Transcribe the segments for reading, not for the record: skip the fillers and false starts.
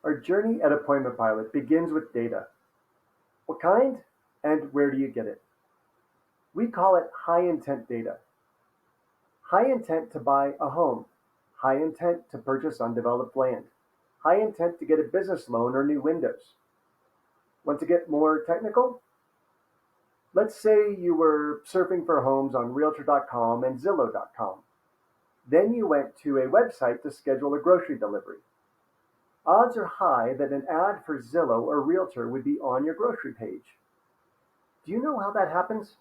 Our journey at Appointment Pilot begins with data. What kind and where do you get it? We call it high intent data. High intent to buy a home, high intent to purchase undeveloped land, high intent to get a business loan or new windows. Want to get more technical? Let's say you were surfing for homes on realtor.com and zillow.com. Then you went to a website to schedule a grocery delivery. Odds are high that an ad for Zillow or Realtor would be on your grocery page. Do you know how that happens?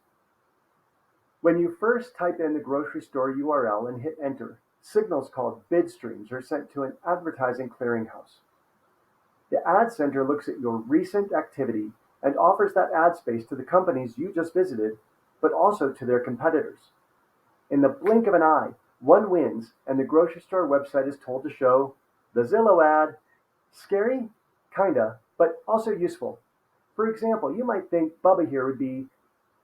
When you first type in the grocery store URL and hit enter, signals called bid streams are sent to an advertising clearinghouse. The ad center looks at your recent activity and offers that ad space to the companies you just visited, but also to their competitors. In the blink of an eye, one wins, and the grocery store website is told to show the Zillow ad. Scary? Kinda, but also useful. For example, you might think Bubba here would be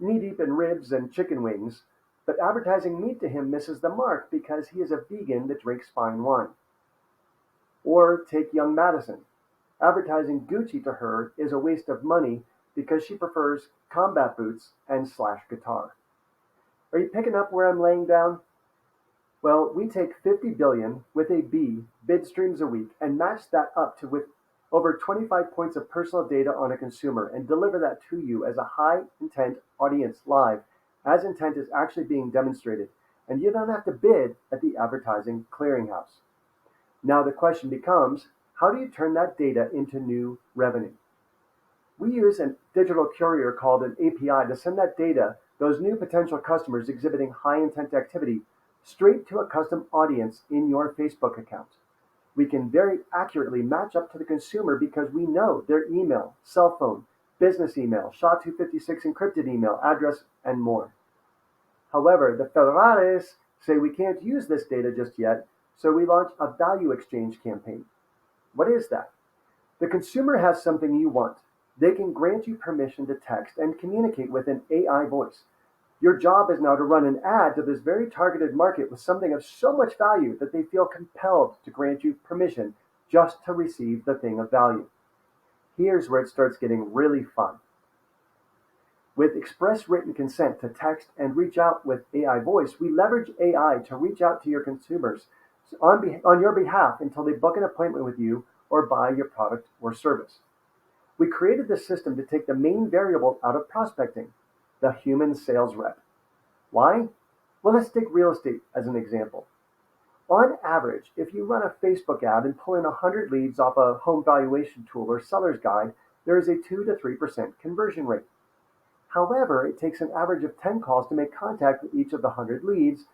knee-deep in ribs and chicken wings, but advertising meat to him misses the mark because he is a vegan that drinks fine wine. Or take young Madison. Advertising Gucci to her is a waste of money because she prefers combat boots and slash guitar. Are you picking up where I'm laying down? Well, we take 50 billion with a B bid streams a week and match that up to with over 25 points of personal data on a consumer and deliver that to you as a high intent audience live as intent is actually being demonstrated. And you don't have to bid at the advertising clearinghouse. Now the question becomes, how do you turn that data into new revenue? We use a digital courier called an API to send that data, those new potential customers exhibiting high intent activity, straight to a custom audience in your Facebook account. We can very accurately match up to the consumer because we know their email, cell phone, business email, SHA-256 encrypted email, address, and more. However, the federales say we can't use this data just yet, so we launch a value exchange campaign. What is that? The consumer has something you want. They can grant you permission to text and communicate with an AI voice. Your job is now to run an ad to this very targeted market with something of so much value that they feel compelled to grant you permission just to receive the thing of value. Here's where it starts getting really fun. With express written consent to text and reach out with AI voice, we leverage AI to reach out to your consumers on your behalf until they book an appointment with you or buy your product or service. We created this system to take the main variable out of prospecting, the human sales rep. Why? Well, let's take real estate as an example. On average, if you run a Facebook ad and pull in 100 leads off a home valuation tool or seller's guide, there is a 2 to 3% conversion rate. However, it takes an average of 10 calls to make contact with each of the 100 leads,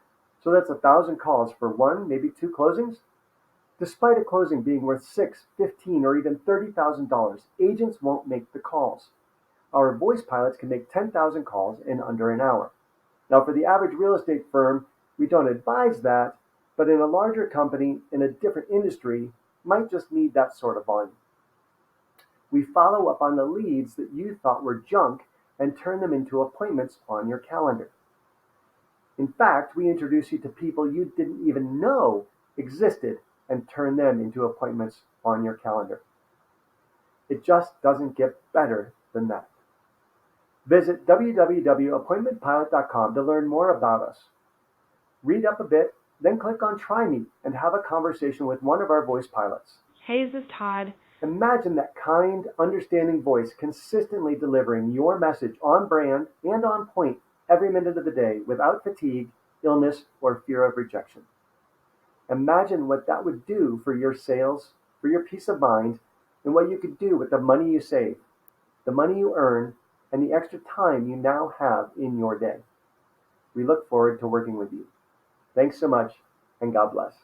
so that's 1,000 calls for one, maybe two closings. Despite a closing being worth $6, $15, or even $30,000, agents won't make the calls. Our voice pilots can make 10,000 calls in under an hour. Now, for the average real estate firm, we don't advise that, but in a larger company in a different industry, might just need that sort of volume. We follow up on the leads that you thought were junk and turn them into appointments on your calendar. In fact, we introduce you to people you didn't even know existed and turn them into appointments on your calendar. It just doesn't get better than that. Visit www.appointmentpilot.com to learn more about us. Read up a bit, then click on Try Me and have a conversation with one of our voice pilots. Hey, this is Todd. Imagine that kind, understanding voice consistently delivering your message on brand and on point every minute of the day without fatigue, illness, or fear of rejection. Imagine what that would do for your sales, for your peace of mind, and what you could do with the money you save, the money you earn, and the extra time you now have in your day. We look forward to working with you. Thanks so much, and God bless.